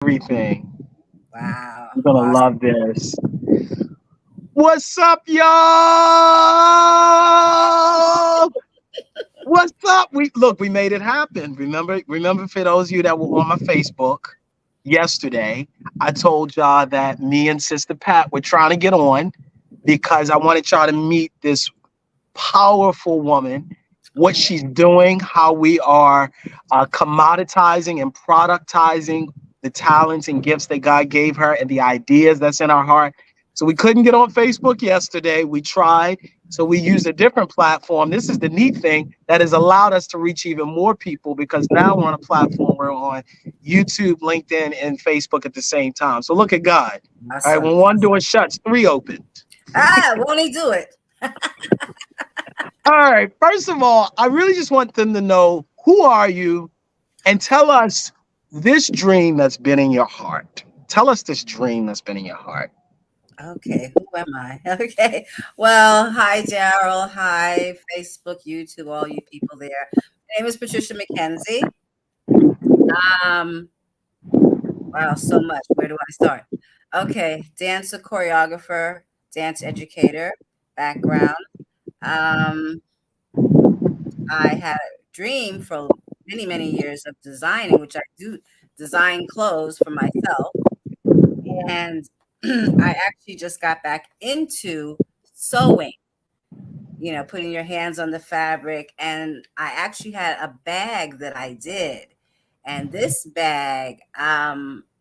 Everything. Wow. You're gonna Awesome. love this. What's up, y'all? What's up? We made it happen. Remember for those of you that were on my Facebook yesterday, I told y'all that me and Sister Pat were trying to get on because I wanted y'all to meet this powerful woman, what Oh, she's doing, how we are commoditizing and productizing the talents and gifts that God gave her and the ideas that's in our heart. So we couldn't get on Facebook yesterday. We tried. So we used a different platform. This is the neat thing that has allowed us to reach even more people because now we're on a platform. We're on YouTube, LinkedIn, and Facebook at the same time. So look at God. All right. awesome. When one door shuts, three open. Ah, won't he do it? All right. First of all, I really just want them to know who are you and tell us this dream that's been in your heart. Tell us this dream that's been in your heart. Okay, who am I? Okay. Well, hi, Daryl. Hi, Facebook, YouTube, all you people there. My name is Patricia McKenzie. Um, wow, so much. Where do I start? Okay, dancer, choreographer, dance educator, background. Um, I had a dream for many, many years of designing, which I do design clothes for myself. And I actually just got back into sewing, putting your hands on the fabric. And I actually had a bag that I did. And this bag,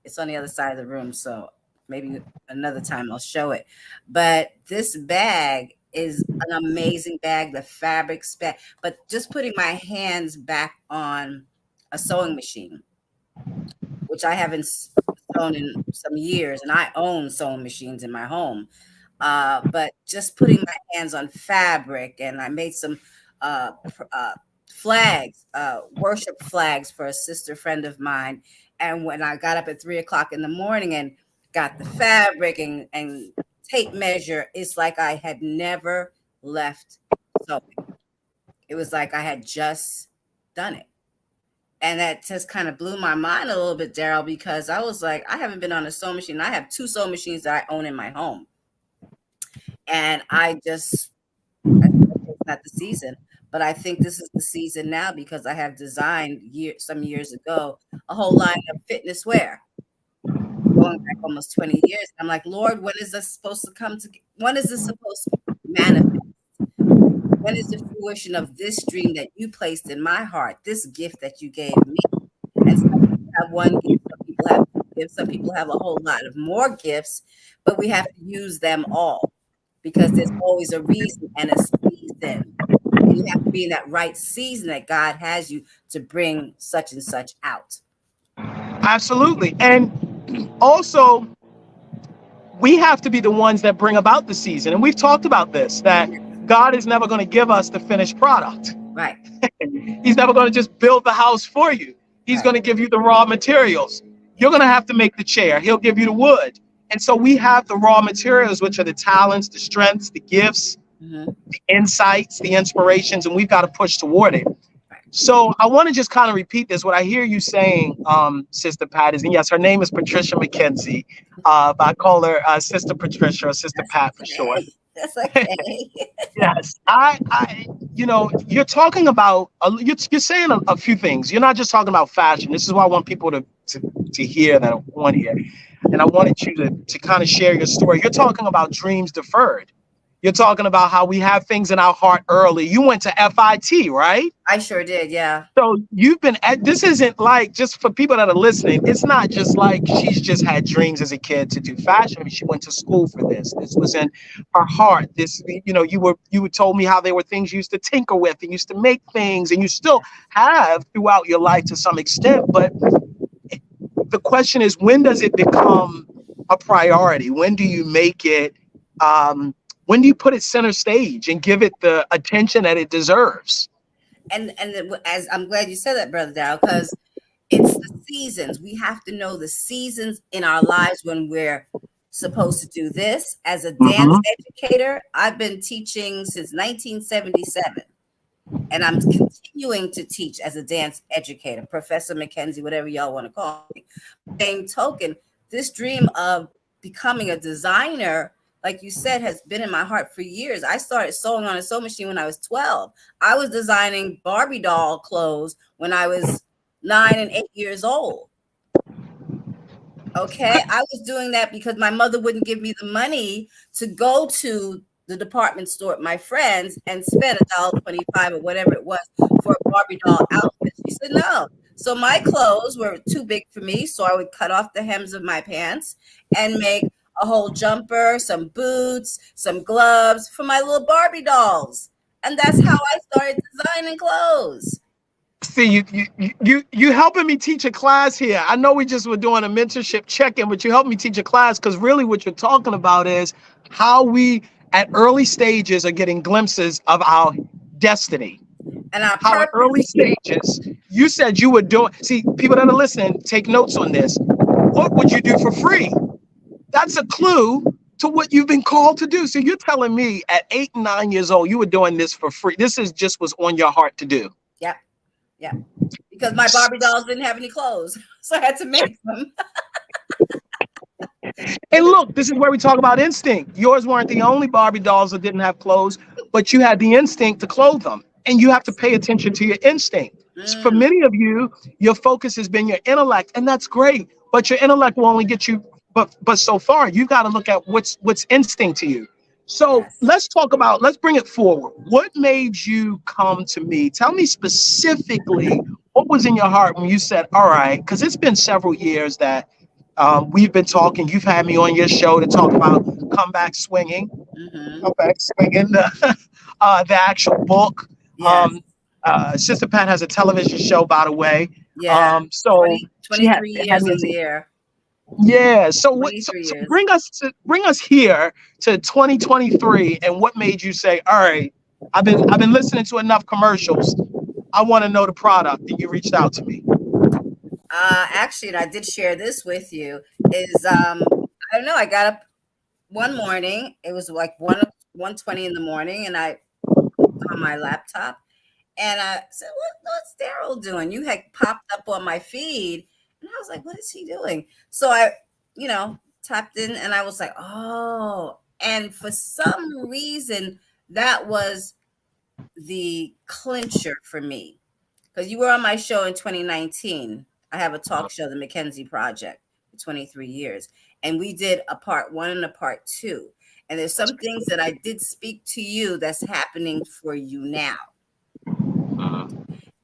it's on the other side of the room. So maybe another time I'll show it. But this bag is an amazing bag, the fabric spec. But just putting my hands back on a sewing machine, which I haven't sewn in some years, and I own sewing machines in my home. But just putting my hands on fabric, and I made some flags, worship flags for a sister friend of mine. And when I got up at 3 o'clock in the morning and got the fabric and tape measure, it's like I had never left sewing. It was like I had just done it. And that just kind of blew my mind a little bit, Daryl, because I was like, I haven't been on a sewing machine. I have two sewing machines that I own in my home. And I said, okay, it's not the season, but I think this is the season now because I have designed some years ago a whole line of fitness wear going back almost 20 years. I'm like, Lord, when is this supposed to when is this supposed to manifest? When is the fruition of this dream that you placed in my heart, this gift that you gave me? And some people have one gift, some people have two gifts, some people have a whole lot of more gifts, but we have to use them all because there's always a reason and a season. And you have to be in that right season that God has you to bring such and such out. Absolutely. And also, we have to be the ones that bring about the season. And we've talked about this that God is never going to give us the finished product. Right, He's never going to just build the house for you. He's right. going to give you the raw materials. You're going to have to make the chair. He'll give you the wood. And so we have the raw materials, which are the talents, the strengths, the gifts, Hmm. the insights, the inspirations, and we've got to push toward it. Right. So I want to just kind of repeat this. What I hear you saying, Sister Pat, is, and yes, her name is Patricia McKenzie. But I call her Sister Patricia or Sister That's Pat for short. okay. That's okay. Yes, you're talking about, you're saying a few things. You're not just talking about fashion. This is why I want people to hear that are on here. And I wanted you to kind of share your story. You're talking about dreams deferred. You're talking about how we have things in our heart early. You went to FIT, right? I sure did. Yeah. So you've been at, this isn't like, just for people that are listening, it's not just like she's just had dreams as a kid to do fashion. I mean, she went to school for this. This was in her heart. This, you told me how there were things you used to tinker with and used to make things, and you still have throughout your life to some extent. But the question is, when does it become a priority? When do you make it? When do you put it center stage and give it the attention that it deserves? As I'm glad you said that, Brother Dow, because it's the seasons. We have to know the seasons in our lives when we're supposed to do this. As a dance Mm-hmm. educator, I've been teaching since 1977. And I'm continuing to teach as a dance educator, Professor Mackenzie, whatever y'all want to call me. Same token, this dream of becoming a designer, like you said, has been in my heart for years. I started sewing on a sewing machine when I was 12. I was designing Barbie doll clothes when I was 9 and 8 years old. Okay, I was doing that because my mother wouldn't give me the money to go to the department store with my friends and spend $1.25 or whatever it was for a Barbie doll outfit. She said no. So my clothes were too big for me, so I would cut off the hems of my pants and make a whole jumper, some boots, some gloves for my little Barbie dolls. And that's how I started designing clothes. See, you helping me teach a class here. I know we just were doing a mentorship check-in, but you helped me teach a class because really what you're talking about is how we at early stages are getting glimpses of our destiny. And our How at early purpose. stages, you said you were doing, see, people that are listening, take notes on this. What would you do for free? That's a clue to what you've been called to do. So you're telling me at 8 and 9 years old, you were doing this for free. This is just was on your heart to do. Yep. Yep. Because my Barbie dolls didn't have any clothes. So I had to make them. And look, this is where we talk about instinct. Yours weren't the only Barbie dolls that didn't have clothes, but you had the instinct to clothe them. And you have to pay attention to your instinct. For Mm, many of you, your focus has been your intellect, and that's great. But your intellect will only get you, but so far, you got to look at what's instinct to you. So yes. let's talk about, let's bring it forward. What made you come to me? Tell me specifically what was in your heart when you said, all right, because it's been several years that we've been talking. You've had me on your show to talk about comeback swinging, Mm-hmm. comeback swinging, the actual book. Yes. Um, Sister Pat has a television show, by the way. Yeah. So 20, she had 23 had years me. on the air. Yeah. So what? So, 23 so years. bring us here to 2023, and what made you say, all right, I've been listening to enough commercials. I want to know the product, and you reached out to me. Actually, and I did share this with you, is I don't know, I got up one morning, it was like 1:20 in the morning, and I on my laptop and I said, what's Daryl doing? You had popped up on my feed, and I was like, what is he doing? So I, tapped in and I was like, oh, and for some reason that was the clincher for me because you were on my show in 2019. I have a talk show, the Mackenzie Project, for 23 years. And we did a part one and a part two. And there's some things that I did speak to you that's happening for you now.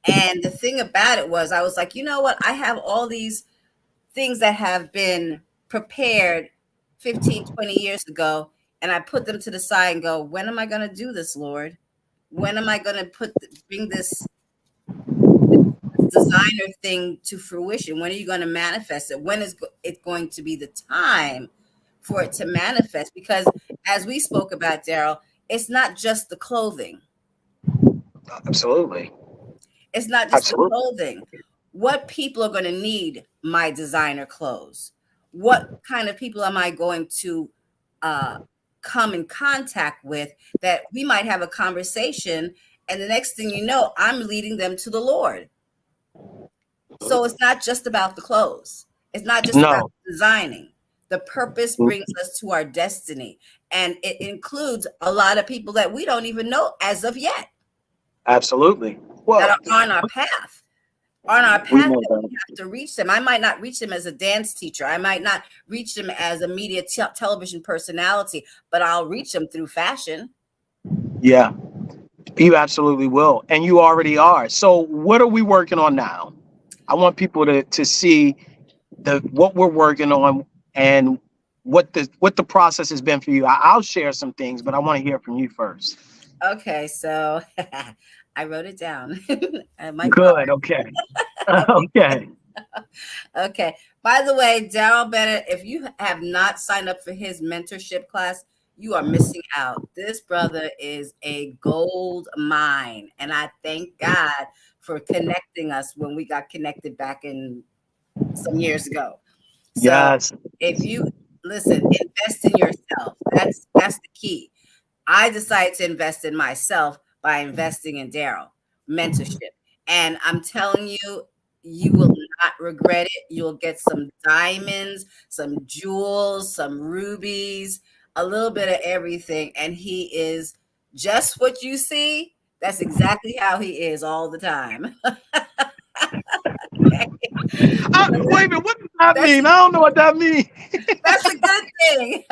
And the thing about it was, I was like, you know what? I have all these things that have been prepared 15, 20 years ago. And I put them to the side and go, when am I going to do this, Lord? When am I going to bring this designer thing to fruition? When are you going to manifest it? When is it going to be the time for it to manifest? Because as we spoke about, Daryl, it's not just the clothing. Absolutely. It's not just the Absolutely. clothing. What people are going to need my designer clothes? What kind of people am I going to uh, come in contact with that we might have a conversation, and the next thing you know, I'm leading them to the Lord. So it's not just about the clothes. It's not just about No. designing. The purpose brings us to our destiny. And it includes a lot of people that we don't even know as of yet Absolutely. that Well, are on our path. On our we path know that we that. have to reach them. I might not reach them as a dance teacher. I might not reach them as a media television personality, but I'll reach them through fashion. Yeah, you absolutely will. And you already are. So what are we working on now? I want people to see the what we're working on and what the process has been for you. I'll share some things, but I want to hear from you first. Okay, so I wrote it down. My Good. phone. Okay. Okay. Okay. By the way, Daryl Bennett, if you have not signed up for his mentorship class, you are missing out. This brother is a gold mine. And I thank God for connecting us when we got connected back in some years ago. So Yes. if you listen, invest in yourself. That's the key. I decided to invest in myself by investing in Daryl. mentorship. And I'm telling you, you will not regret it. You'll get some diamonds, some jewels, some rubies, a little bit of everything. And he is just what you see. That's exactly how he is all the time. Okay. Wait a minute, what does that That's mean? I don't know what that means. that's a good thing.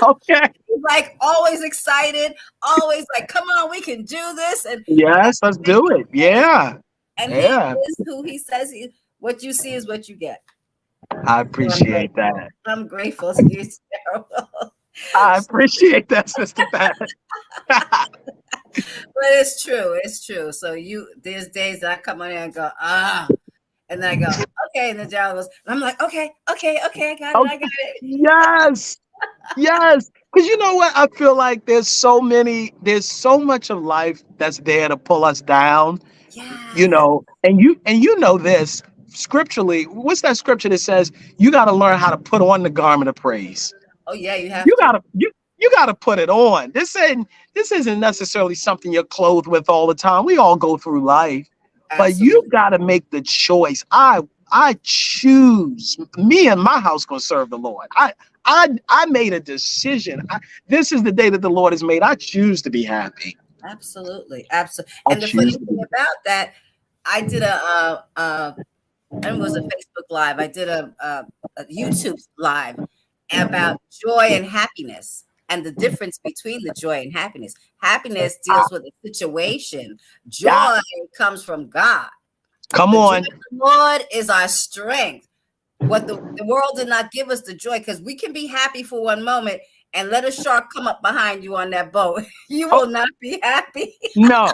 Okay. He's like always excited, always like, come on, we can do this. And Yes, let's do it. Yeah. and he Yeah. is who he says he is. What you see is what you get. I So I'm appreciate grateful. that. I'm grateful to you, Sarah. I appreciate that, Sister Pat. But it's true. It's true. So there's days that I come on here and go, and then I go, okay. And then Gerald goes, and I'm like, okay, okay, okay, I got it. Oh, I got it. yes. Yes. Because you know what? I feel like there's so much of life that's there to pull us down, Yeah. and you know this scripturally. What's that scripture that says you got to learn how to put on the garment of praise? Oh, yeah, you have You to. gotta you gotta put it on. This isn't necessarily something you're clothed with all the time. We all go through life, but you Absolutely. gotta make the choice. I choose. Me and my house gonna serve the Lord. I made a decision. This is the day that the Lord has made. I choose to be happy. Absolutely. Absolutely. I And the funny choose to thing be. about that, I did and it was a Facebook Live. I did a YouTube Live about joy and happiness and the difference between the joy and happiness. Happiness I, deals with a situation. I, Joy comes from God. come The joy on. of the Lord is our strength. What the world did not give us the joy because we can be happy for one moment and let a shark come up behind you on that boat. You Oh will not be happy. no.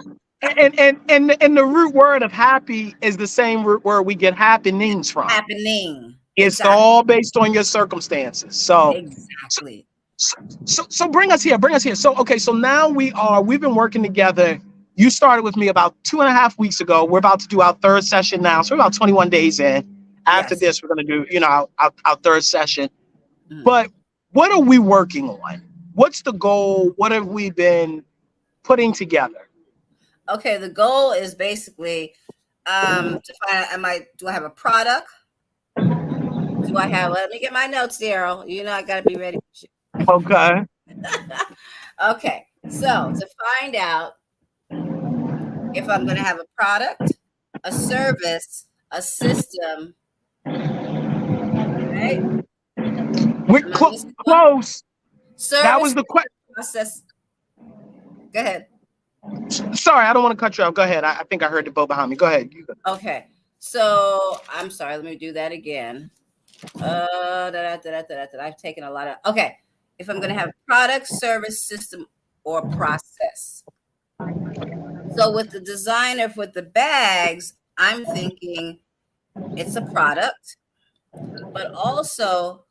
And the root word of happy is the same root word we get happenings from. Happening. It's Exactly. all based on your circumstances. So, Exactly. so bring us here. Bring us here. So, okay. So now we've been working together. You started with me about 2.5 weeks ago. We're about to do our third session now. So we're about 21 days in. After Yes. this, we're going to do, our third session. Mhm. But what are we working on? What's the goal? What have we been putting together? Okay, the goal is basically to find out, do I have a product? Do I have let me get my notes, Daryl. You know I gotta be ready. Okay. Okay, so to find out if I'm gonna have a product, a service, a system, right? We're Am I missing one? close. That Service, was the question. process. Go ahead. Sorry, I don't want to cut you off. Go ahead. I think I heard the bow behind me. Go ahead. You go. Okay. So I'm sorry, let me do that again. I've taken a lot of okay. If I'm gonna have product, service, system, or process. So with the designer with the bags, I'm thinking it's a product, but also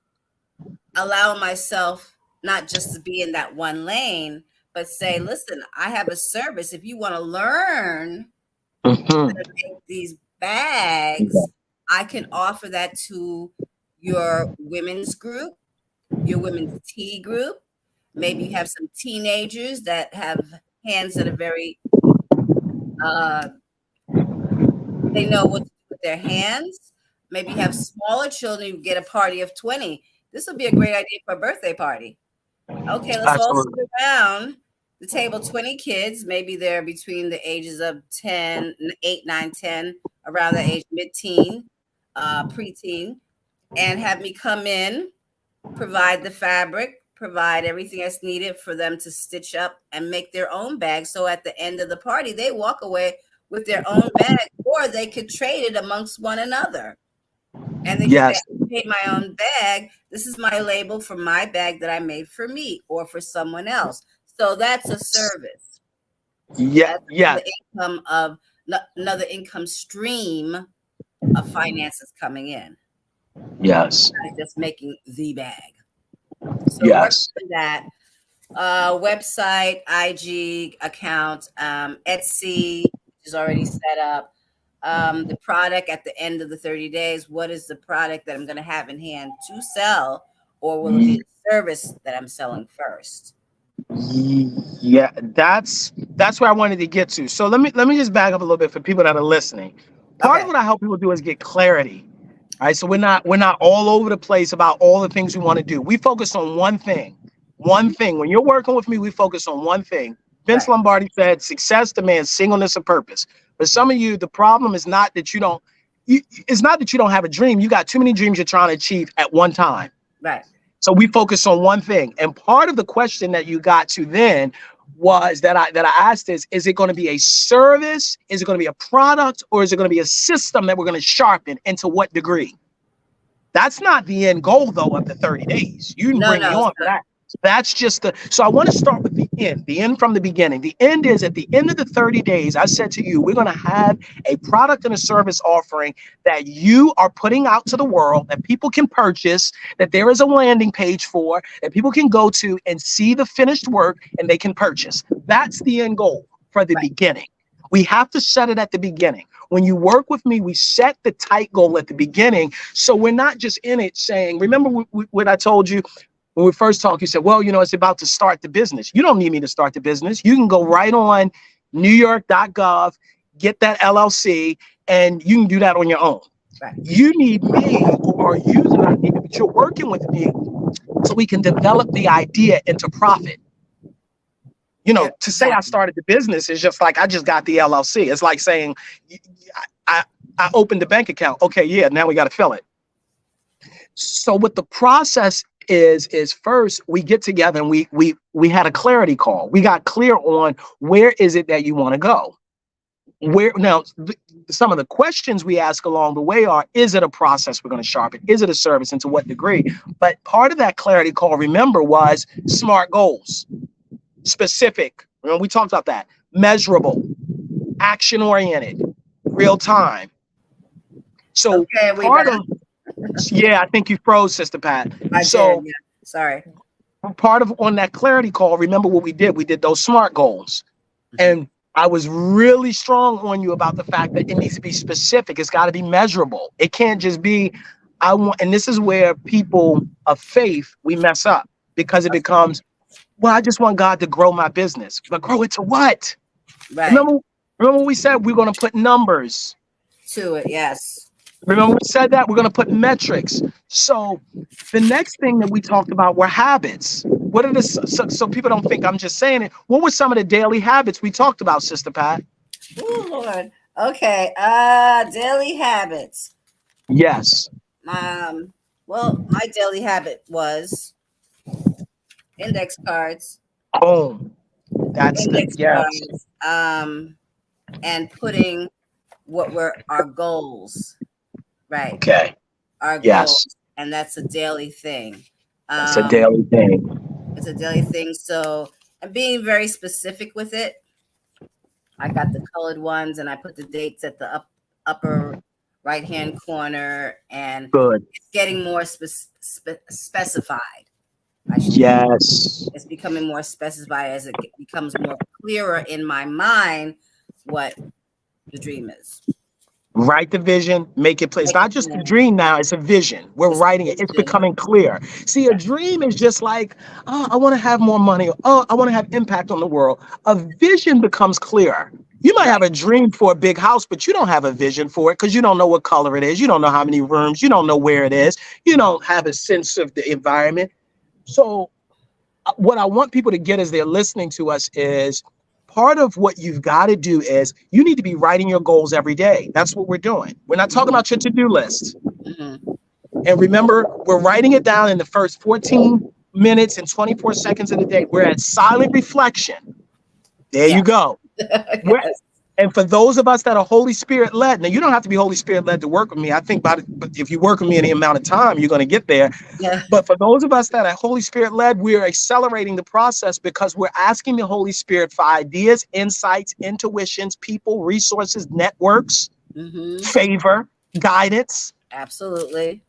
allow myself not just to be in that one lane, but say, listen, I have a service. If you want to learn Mhm. how to make these bags, I can offer that to your women's group, your women's tea group. Maybe you have some teenagers that have hands that are very uh, they know what to do with their hands. Maybe you have smaller children, you get a party of 20. This would be a great idea for a birthday party. Okay, let's all Absolutely. sit around the table, 20 kids. Maybe they're between the ages of 10, 8, 9, 10, around the age, mid-teen, preteen, and have me come in, provide the fabric, provide everything that's needed for them to stitch up and make their own bag. So at the end of the party, they walk away with their own bag, or they could trade it amongst one another. And they could say, Yes. I made my own bag. This is my label for my bag that I made for me or for someone else. So that's a service. Yeah. That's Yes. another income of another income stream of finances coming in. Yes. Just making the bag. So working Yes. on that website, IG account, Etsy, which is already set up. The product at the end of the 30 days. What is the product that I'm going to have in hand to sell, or will it be Y- the service that I'm selling first? Yeah, that's where I wanted to get to. So let me just back up a little bit for people that are listening. Part of Okay. what I help people do is get clarity. All right, so we're not all over the place about all the things we want to do. We focus on one thing. One Hmm. thing. When you're working with me, we focus on one thing. Vince Right. Lombardi said, "Success demands singleness of purpose." For some of you, the problem is not that you don't. It's not that you don't have a dream. You got too many dreams you're trying to achieve at one time. Right. So we focus on one thing. And part of the question that you got to then was that I asked is it going to be a service? Is it going to be a product? Or is it going to be a system that we're going to sharpen? And to what degree? That's not the end goal, though, of the 30 days. You can No, bring me no, it's on for that. That's just so I want to start with the end from the beginning. The end is at the end of the 30 days. I said to you, we're going to have a product and a service offering that you are putting out to the world that people can purchase, that there is a landing page for, that people can go to and see the finished work and they can purchase. That's the end goal for the right. beginning. We have to set it at the beginning. When you work with me, we set the tight goal at the beginning. So we're not just in it saying, remember what I told you when we first talked? You said, well, it's about to start the business. You don't need me to start the business. You can go right on newyork.gov, get that LLC, and you can do that on your own. Right. You need me, or you do not need me, but you're working with me so we can develop the idea into profit. Yeah. To say I Exactly. started the business is just like I just got the LLC. It's like saying I, I opened the bank account. Okay, yeah, now we got to fill it. So what the process is first we get together and we had a clarity call. We got clear on where is it that you want to go. Where now some of the questions we ask along the way are: is it a process we're going to sharpen? Is it a service, and to what degree? But part of that clarity call, remember, was SMART goals. Specific. Remember, we talked about that. Measurable, action oriented, real time. So Okay. We back. part of yeah, I think you froze, Sister Pat. I did. So Yeah. Sorry. part of on that clarity call, remember what we did? We did those SMART goals. Hmm. And I was really strong on you about the fact that it needs to be specific. It's got to be measurable. It can't just be, I want, and this is where people of faith, we mess up because it Okay. becomes, well, I just want God to grow my business. But grow it to what? Right. Remember, remember we said we're going to put numbers. To it. Yes. Remember we said that we're going to put metrics. So the next thing that we talked about were habits. What are the so people don't think I'm just saying it? What were some of the daily habits we talked about, Sister Pat? Oh Lord. Okay. Daily habits. Yes. Um. Well, my daily habit was index cards. Boom. That's the Index yes. cards. And putting what were our goals. Right. Okay. Our goals, Yes. and that's a daily thing. That's a Um, daily thing. it's a daily thing. So, and being very specific with it, I got the colored ones, and I put the dates at the upper right hand corner, and Good. it's getting more specified. I should say Yes. it's becoming more specified as it becomes more clearer in my mind what the dream is. Write the vision, make it play. It's Make it not just a plain. dream now, it's a vision. We're It's a writing it, it's vision. becoming clear. See, a dream is just like, oh, I want to have more money. Oh, I want to have impact on the world. A vision becomes clearer. You might have Right. a dream for a big house, but you don't have a vision for it because you don't know what color it is. You don't know how many rooms. You don't know where it is. You don't have a sense of the environment. So what I want people to get as they're listening to us is part of what you've got to do is you need to be writing your goals every day. That's what we're doing. We're not talking Hmm. about your to-do list. Hmm. And remember, we're writing it down in the first 14 minutes and 24 seconds of the day. We're at silent reflection. There Yeah. you go. We're, Yes. and for those of us that are Holy Spirit led, now you don't have to be Holy Spirit led to work with me. I think about it, but if you work with me any amount of time, you're going to get there. Yeah. But for those of us that are Holy Spirit led, we're accelerating the process because we're asking the Holy Spirit for ideas, insights, intuitions, people, resources, networks, Hmm. favor, guidance, Absolutely.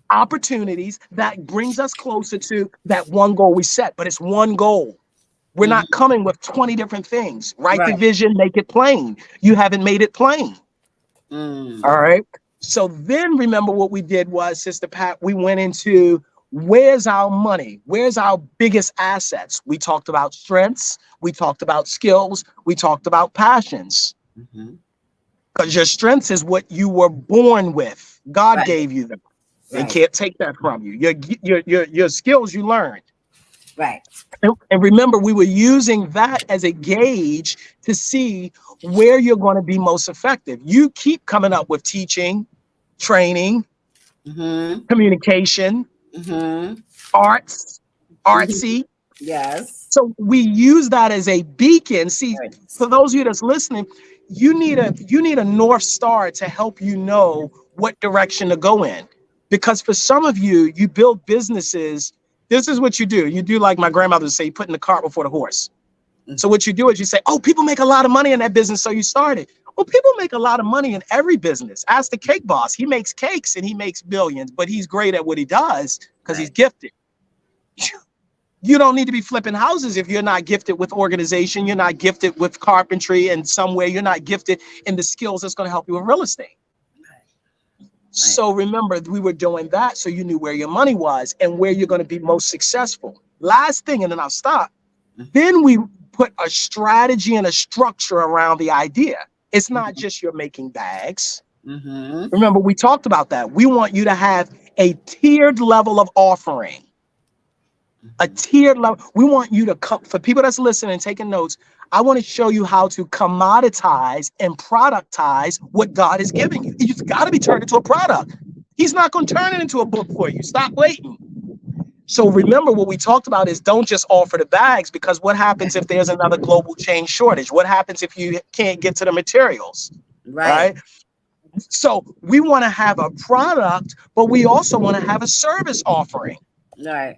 opportunities that brings us closer to that one goal we set. But it's one goal. We're not Hmm. coming with 20 different things. Write the Right. vision, make it plain. You haven't made it plain. Mm. All right. So then remember what we did was, Sister Pat, we went into Where's our money? Where's our biggest assets? We talked about strengths. We talked about skills. We talked about passions. Mm-hmm. Because your strengths is what you were born with. God Right. gave you them. They Right. can't take that from you. Your skills you learned. Right. And remember, we were using that as a gauge to see where you're going to be most effective. You keep coming up with teaching, training, Mm-hmm. communication, Mm-hmm. arts, Mm-hmm. artsy. Yes. So we use that as a beacon. See, Right. for those of you that's listening, you need a North Star to help you know what direction to go in. Because for some of you, you build businesses. This is what you do. You do like my grandmother would say, you put in the cart before the horse. So what you do is you say, oh, people make a lot of money in that business, so you started. Well, people make a lot of money in every business. Ask the cake boss. He makes cakes and he makes billions, but he's great at what he does because he's Right. gifted. You don't need to be flipping houses if you're not gifted with organization, you're not gifted with carpentry in some way, you're not gifted in the skills that's going to help you with real estate. Right. So remember, we were doing that so you knew where your money was and where you're going to be most successful. Last thing, and then I'll stop. Then we put a strategy and a structure around the idea. It's not Mm-hmm. just you're making bags. Mm-hmm. Remember, we talked about that. We want you to have a tiered level of offering. A Mm-hmm. tiered level. We want you to come, for people that's listening and taking notes, I want to show you how to commoditize and productize what God is giving you. It's got to be turned into a product. He's not going to turn it into a book for you. Stop waiting. So remember, what we talked about is don't just offer the bags, because what happens if there's another global chain shortage? What happens if you can't get to the materials? Right. Right. So we want to have a product, but we also want to have a service offering, Right.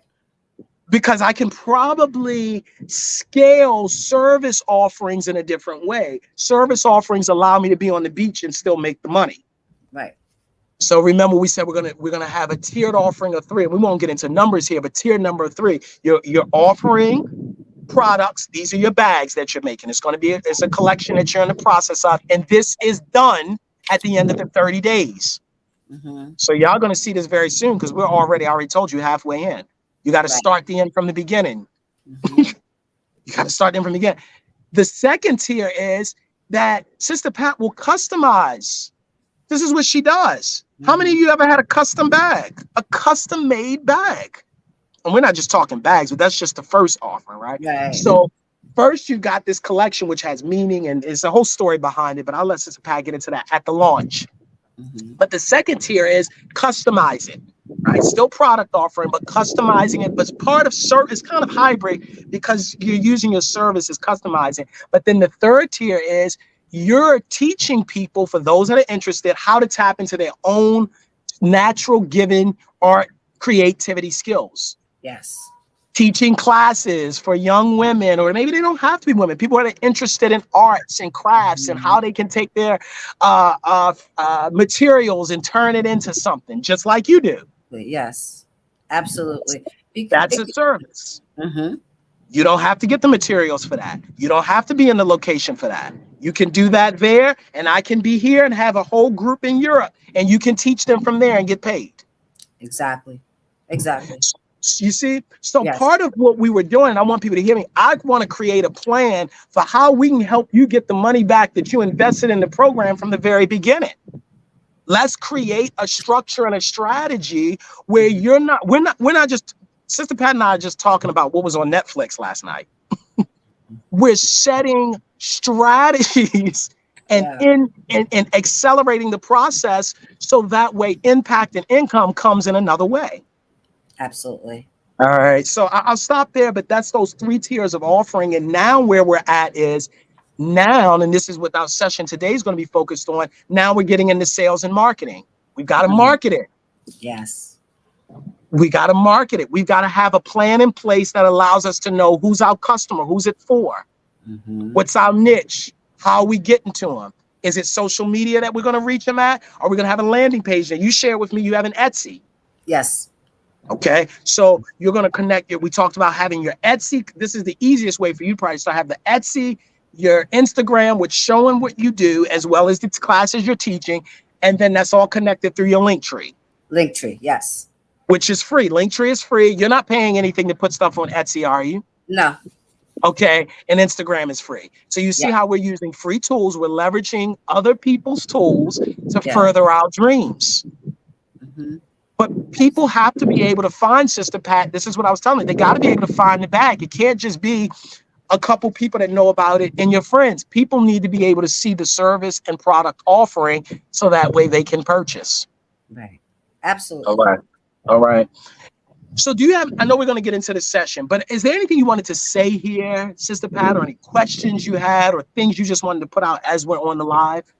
because I can probably scale service offerings in a different way. Service offerings allow me to be on the beach and still make the money. Right. So remember, we said we're gonna have a tiered offering of three. And we won't get into numbers here, but tier number three, you're offering products. These are your bags that you're making. It's it's a collection that you're in the process of, and this is done at the end of the 30 days. Mm-hmm. So y'all gonna see this very soon, because I already told you, halfway in. You got to Right. start the end from the beginning. Mm-hmm. You got to start them from the beginning. The second tier is that Sister Pat will customize. This is what she does. How many Mm-hmm. of you ever had a custom bag, a custom made bag? And we're not just talking bags, but that's just the first offering, right? Right. So first you've got this collection, which has meaning and it's a whole story behind it, but I'll let Sister Pat get into that at the launch. Mm-hmm. But the second tier is customize it, right? Still product offering, but customizing it. But part of service, kind of hybrid, because you're using your services, customizing. But then the third tier is you're teaching people, for those that are interested, how to tap into their own natural given art creativity skills. Yes. Teaching classes for young women, or maybe they don't have to be women, people that are interested in arts and crafts and Mm-hmm. how they can take their materials and turn it into something just like you do. Yes. Absolutely. That's a service. Mm-hmm. You don't have to get the materials for that. You don't have to be in the location for that. You can do that there, and I can be here and have a whole group in Europe, and you can teach them from there and get paid. Exactly. Exactly. You see? So Yes. part of what we were doing, I want people to hear me, I want to create a plan for how we can help you get the money back that you invested in the program from the very beginning. Let's create a structure and a strategy where we're not just, Sister Pat and I are just talking about what was on Netflix last night. We're setting strategies and Yeah. and accelerating the process so that way impact and income comes in another way. Absolutely. All right, so I'll stop there, but that's those three tiers of offering. And now where we're at is now, and this is what our session today is going to be focused on. Now we're getting into sales and marketing. We've got to Mm-hmm. market it. Yes. We got to market it. We've got to have a plan in place that allows us to know who's our customer, who's it for, Mm-hmm. what's our niche, how are we getting to them. Is it social media that we're going to reach them at? Are we going to have a landing page that you share with me? You have an Etsy. Yes. Okay, so you're going to connect it. We talked about having your Etsy. This is the easiest way for you probably to have the Etsy, your Instagram, which showing what you do, as well as the classes you're teaching. And then that's all connected through your link tree. Linktree. Yes. which is free. Linktree is free. You're not paying anything to put stuff on Etsy, are you? No. Okay. And Instagram is free. So you Yeah. see how we're using free tools. We're leveraging other people's tools to Yeah. further our dreams. Hmm. But people have to be able to find Sister Pat. This is what I was telling you. They got to be able to find the bag. It can't just be a couple people that know about it and your friends. People need to be able to see the service and product offering so that way they can purchase. Right. All Absolutely. right. All right. So do you have, I know we're going to get into the session, but is there anything you wanted to say here, Sister Pat, or any questions you had or things you just wanted to put out as we're on the live?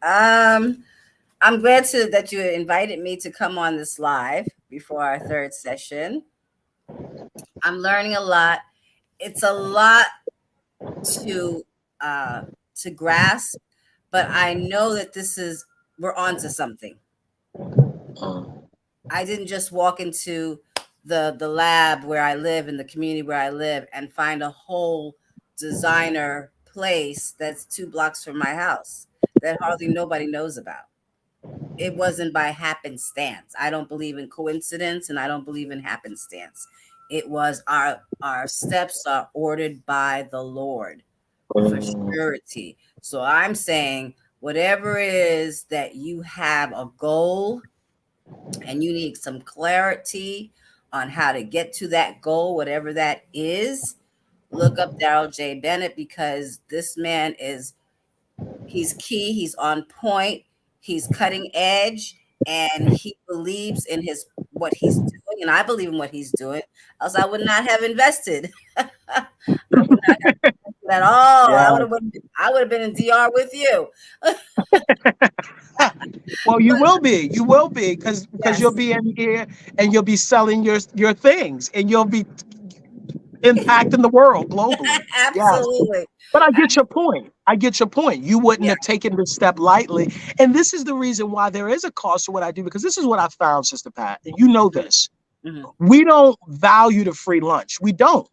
Um, I'm glad that you invited me to come on this live before our third session. I'm learning a lot. It's a lot to uh, to grasp, but I know that we're onto something. I didn't just walk into the lab where I live in the community where I live and find a whole designer place that's 2 blocks from my house that hardly nobody knows about. It wasn't by happenstance. I don't believe in coincidence and I don't believe in happenstance. It was our steps are ordered by the Lord for surety. So I'm saying whatever it is that you have a goal and you need some clarity on how to get to that goal, whatever that is, look up Daryl J. Bennett because this man he's key, he's on point, he's cutting edge, and he believes in his what he's doing, and I believe in what he's doing. Else I would not have invested. I would not have invested at all. Yeah. I would have been in DR with you. Well, you will be. You will be because you'll Yes, be in here and you'll be selling your things and you'll be impacting the world globally. Yes. absolutely. But I get your point. I get your point. You wouldn't Yeah. have taken this step lightly. And this is the reason why there is a cost to what I do, because this is what I found, Sister Pat. And you know this. Mm-hmm. We don't value the free lunch. We don't.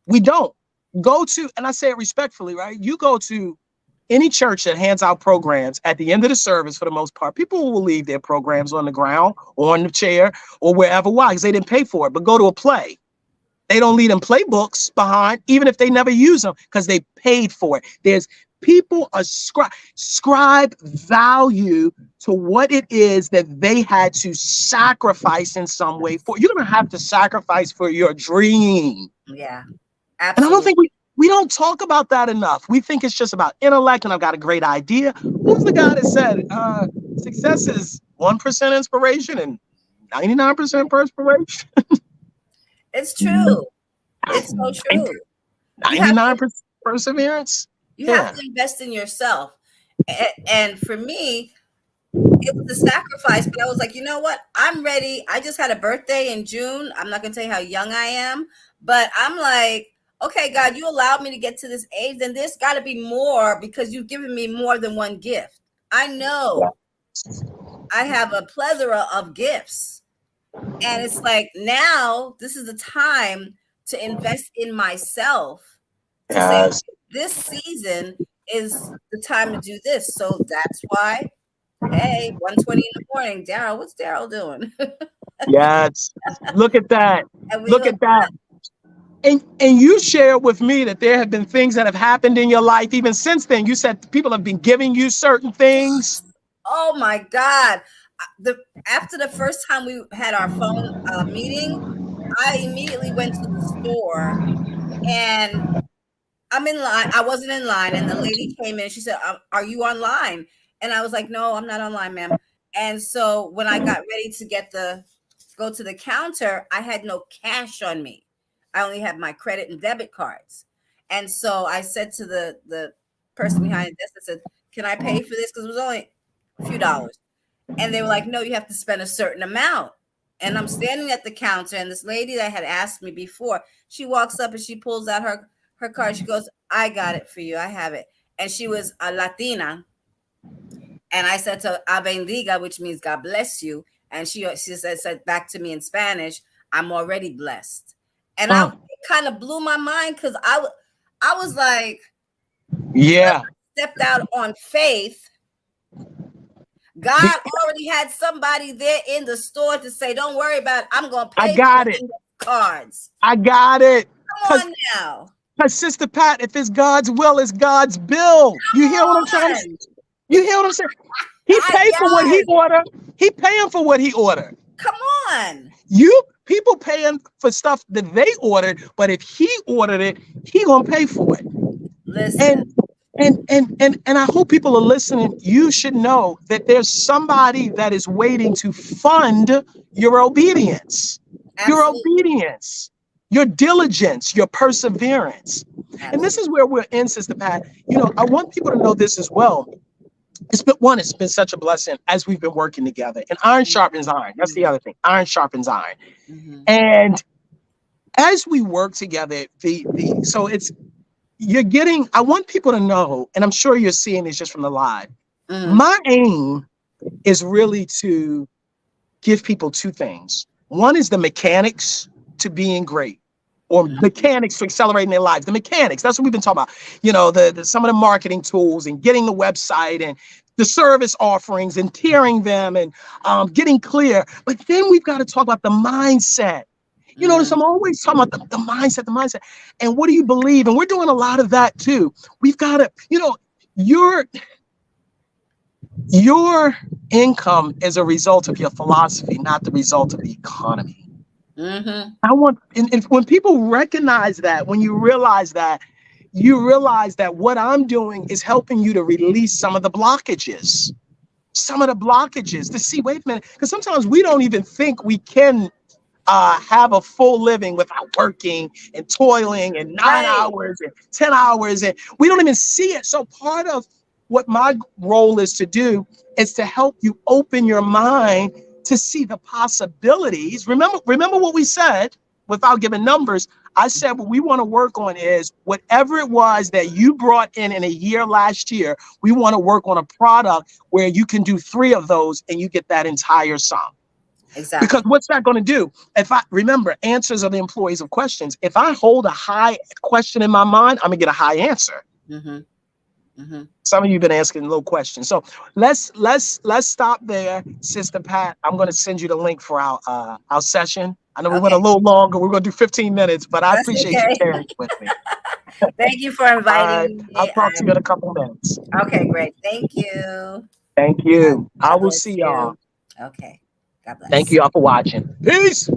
We don't. Go to, and I say it respectfully, right? You go to any church that hands out programs at the end of the service, for the most part, people will leave their programs on the ground or on the chair or wherever. Why? Because they didn't pay for it. But go to a play. They don't leave them playbooks behind, even if they never use them, because they paid for it. There's people ascribe value to what it is that they had to sacrifice in some way for. You're going to have to sacrifice for your dream. Yeah, And I don't absolutely. think we don't talk about that enough. We think it's just about intellect and I've got a great idea. Who's the guy that said success is 1% inspiration and 99% perspiration? It's true. It's so true. You have to 99% perseverance? you have Yeah. to invest in yourself. And for me, it was a sacrifice, but I was like, you know what? I'm ready. I just had a birthday in June. I'm not gonna tell you how young I am, but I'm like, okay, God, you allowed me to get to this age, then there's got to be more because you've given me more than one gift. I Yeah. know I have a plethora of gifts. And it's like now this is the time to invest in myself to say, Yes. okay, this season is the time to do this. So that's why, hey, 1:20 in the morning, Daryl, what's Daryl doing? Yes. Look at that. And we Look hook at that. And you shared with me that there have been things that have happened in your life even since then. You said people have been giving you certain things. oh my God. The After the first time we had our phone meeting, I immediately went to the store and I'm in line. I wasn't in line, and the lady came in. She said, "Are you online?" And I was like, "No, I'm not online, ma'am." And so when I got ready to go to the counter, I had no cash on me. I only had my credit and debit cards. And so I said to the person behind the desk, I said, "Can I pay for this?" Because it was only a few dollars. And they were like, "No, you have to spend a certain amount." And I'm standing at the counter, and this lady that had asked me before, she walks up and she pulls out her card. She goes, "I got it for you. I have it." And she was a Latina. And I said to A bendiga, which means God bless you. And she said back to me in Spanish, "I'm already blessed." And Mm. it kind of blew my mind because I was like, Yeah. stepped out on faith God already had somebody there in the store to say, "Don't worry about it. I'm going to I pay for got the it. index cards." I got it. Come on now. Because Sister Pat, if it's God's will, it's God's bill. You hear what I'm trying to say? Come on. You hear what I'm saying? He paid for what he Yes. ordered. He paying for what he ordered. Come on. You people paying for stuff that they ordered, but if he ordered it, he gonna pay for it. And Listen. and I hope people are listening. You should know that there's somebody that is waiting to fund your obedience, your Absolutely. obedience, your diligence, your perseverance. And this is Absolutely. where we're in, Sister Pat. I want people to know this as well. It's been such a blessing as we've been working together. And iron sharpens iron. That's the Mhm. other thing. Iron sharpens iron. Mhm. And as we work together, the so it's you're getting, I want people to know, and I'm sure you're seeing this just from the live. Mhm. My aim is really to give people two things. One is the mechanics to being great, or Mhm. mechanics to accelerating their lives. The mechanics, that's what we've been talking about. The some of the marketing tools and getting the website and the service offerings and tiering them and getting clear. But then we've got to talk about the mindset. So Mhm. I'm always talking about the mindset. And what do you believe? And we're doing a lot of that too. We've got to, your your income is a result of your philosophy, not the result of the economy. Mhm. I want, and when people recognize that, when you realize that, you realize that what I'm doing is helping you to release some of the blockages to see, wait a minute, because sometimes we don't even think we can have a full living without working and toiling and nine Right. hours and 10 hours. And we don't even see it. So part of what my role is to do is to help you open your mind to see the possibilities. Remember what we said without giving numbers. I said what we want to work on is whatever it was that you brought in a year last year, we want to work on a product where you can do three of those and you get that entire sum. Because Exactly. what's that going to do? If I remember, answers are the employees of questions. If I hold a high question in my mind, I'm gonna get a high answer. Mhm. Mhm. Some of you have been asking low questions. So let's stop there, Sister Pat. I'm gonna send you the link for our session. I know we went a Okay. little longer. We're gonna do 15 minutes, but I That's appreciate you okay. sharing with me. Thank you for All inviting right. I'll me. talk to you in a couple minutes. Okay, great. Thank you. Thank God, you. I God will bless see y'all. you. Okay. God Thank bless. you all for watching. Peace.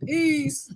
Peace.